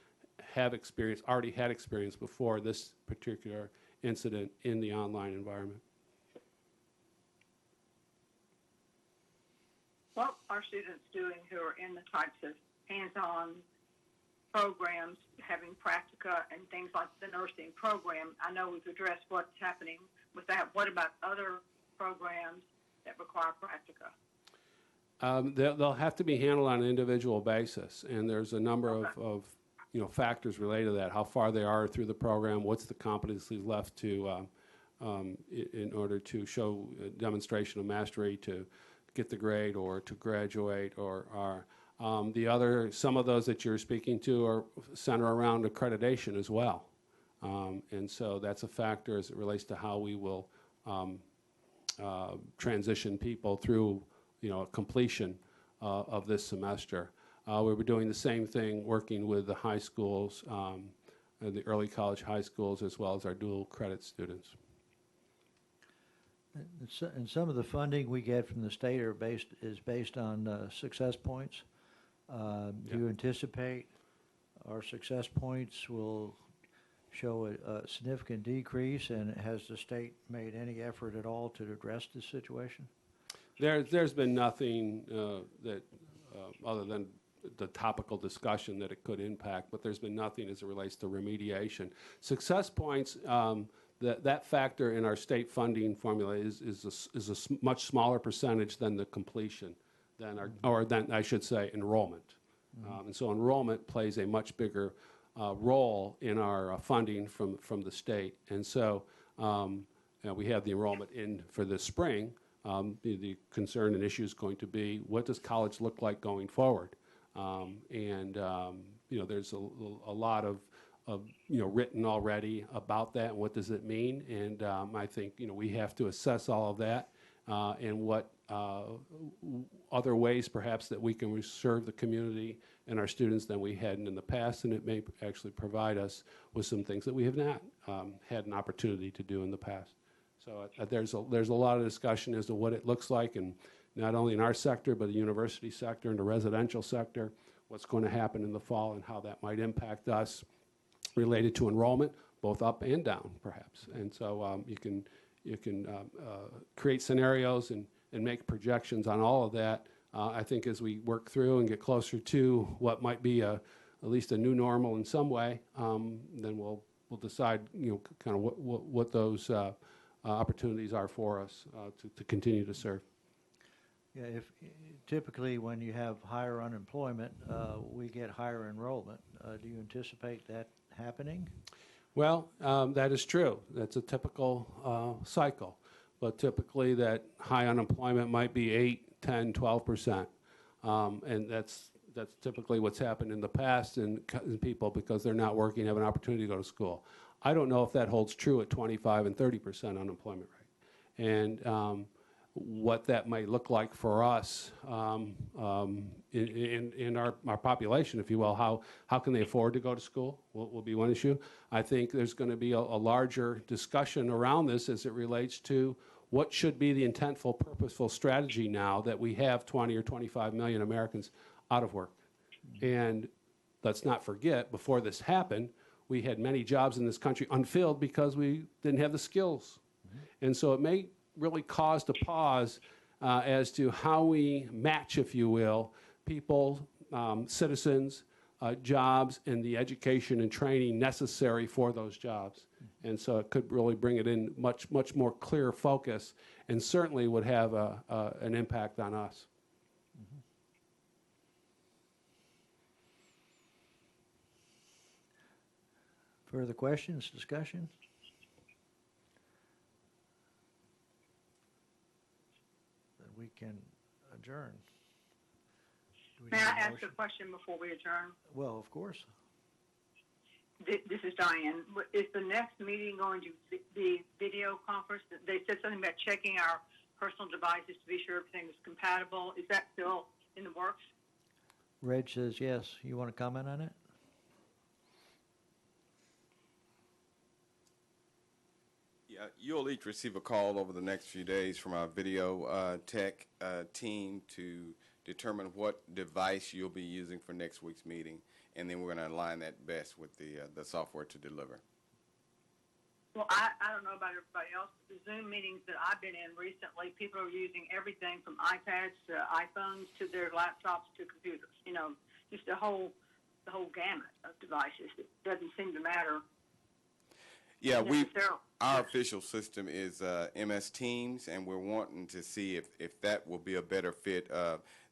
have already had experience before this particular incident in the online environment. What are students doing who are in the types of hands-on programs, having practica and things like the nursing program. I know we've addressed what's happening with that. What about other programs that require practica? They'll have to be handled on an individual basis, and there's a number of factors related to that. How far they are through the program, what's the competencies left to in order to show a demonstration of mastery to get the grade or to graduate, or are some of those that you're speaking to are center around accreditation as well, and so that's a factor as it relates to how we will transition people through completion of this semester. We were doing the same thing, working with the high schools, and the early college high schools, as well as our dual credit students. And some of the funding we get from the state is based on success points. Do you anticipate our success points will show a significant decrease, and has the state made any effort at all to address this situation? There's been nothing that, other than the topical discussion that it could impact, but there's been nothing as it relates to remediation. Success points, that factor in our state funding formula is a much smaller percentage than the completion, than I should say enrollment. And so enrollment plays a much bigger role in our funding from the state. And so we have the enrollment in for this spring. The concern and issue is going to be, what does college look like going forward? There's a lot of written already about that, and what does it mean? And I think we have to assess all of that and what other ways perhaps that we can serve the community and our students than we hadn't in the past, and it may actually provide us with some things that we have not had an opportunity to do in the past. So there's a lot of discussion as to what it looks like, and not only in our sector, but the university sector and the residential sector, what's going to happen in the fall and how that might impact us related to enrollment, both up and down, perhaps. And so you can create scenarios and make projections on all of that. I think as we work through and get closer to what might be at least a new normal in some way, then we'll decide kind of what those opportunities are for us to continue to serve. Yeah, typically when you have higher unemployment, we get higher enrollment. Do you anticipate that happening? Well, that is true. That's a typical cycle. But typically that high unemployment might be 8, 10, 12%. And that's typically what's happened in the past, and people, because they're not working, have an opportunity to go to school. I don't know if that holds true at 25 and 30% unemployment rate. And what that might look like for us in our population, if you will. How can they afford to go to school will be one issue. I think there's going to be a larger discussion around this as it relates to what should be the intentful, purposeful strategy now that we have 20 or 25 million Americans out of work. And let's not forget, before this happened, we had many jobs in this country unfilled because we didn't have the skills. And so it may really cause a pause as to how we match, if you will, people, citizens, jobs, and the education and training necessary for those jobs. And so it could really bring it in much more clear focus, and certainly would have an impact on us. Further questions, discussion? Then we can adjourn. Do we May need I a ask motion? a question before we adjourn? Well, of course. This is Diane. Is the next meeting going to be video conference? They said something about checking our personal devices to be sure everything is compatible. Is that still in the works? Reg says yes. You want to comment on it? Yeah, you'll each receive a call over the next few days from our video tech team to determine what device you'll be using for next week's meeting, and then we're going to align that best with the software to deliver. Well, I don't know about everybody else, but the Zoom meetings that I've been in recently, people are using everything from iPads to iPhones to their laptops to computers. Just a whole the whole gamut of devices. It doesn't seem to matter. Yeah, necessarily. our official system is MS Teams, and we're wanting to see if that will be a better fit.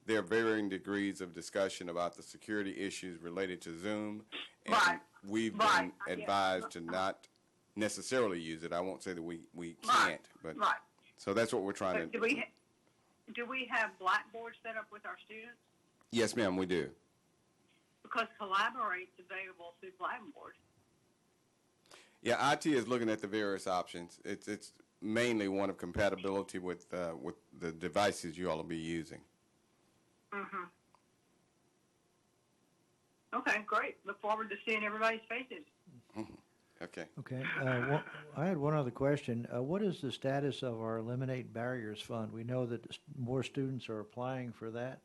There are varying degrees of discussion about the security issues related to Zoom, and Right. we've Right. been advised to not necessarily use it. I won't say that we Right. can't, but Right. so that's what we're trying But to do we have Blackboard set up with our students? Yes, ma'am, we do. Because Collaborate's available through Blackboard. Yeah, IT is looking at the various options. It's mainly one of compatibility with the devices you all will be using. Mm-hmm. Okay, great. Look forward to seeing everybody's faces. Okay. Okay. I had one other question. What is the status of our Eliminate Barriers Fund? We know that more students are applying for that.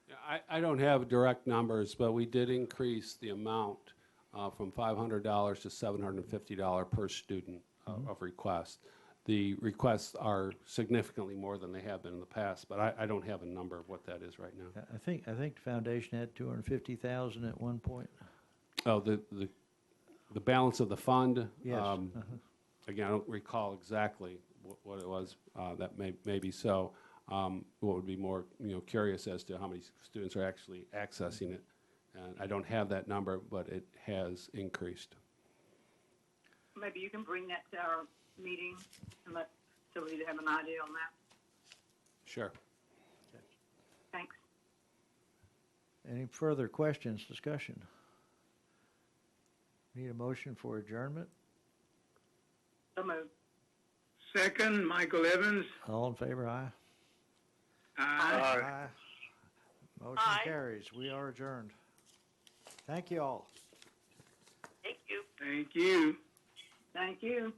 Yeah, I don't have direct numbers, but we did increase the amount from $500 to $750 per student of requests. The requests are significantly more than they have been in the past, but I don't have a number of what that is right now. I think the foundation had 250,000 at one point. Oh, the balance of the fund? Yes. Again, I don't recall exactly what it was. That may be so. What would be more, curious as to how many students are actually accessing it. And I don't have that number, but it has increased. Maybe you can bring that to our meeting and let Sylvia have an idea on that. Sure. Thanks. Any further questions, discussion? Need a motion for adjournment? So moved. Second, Michael Evans. All in favor, aye? Aye. Aye. Motion Aye. carries. We are adjourned. Thank you all. Thank you. Thank you. Thank you.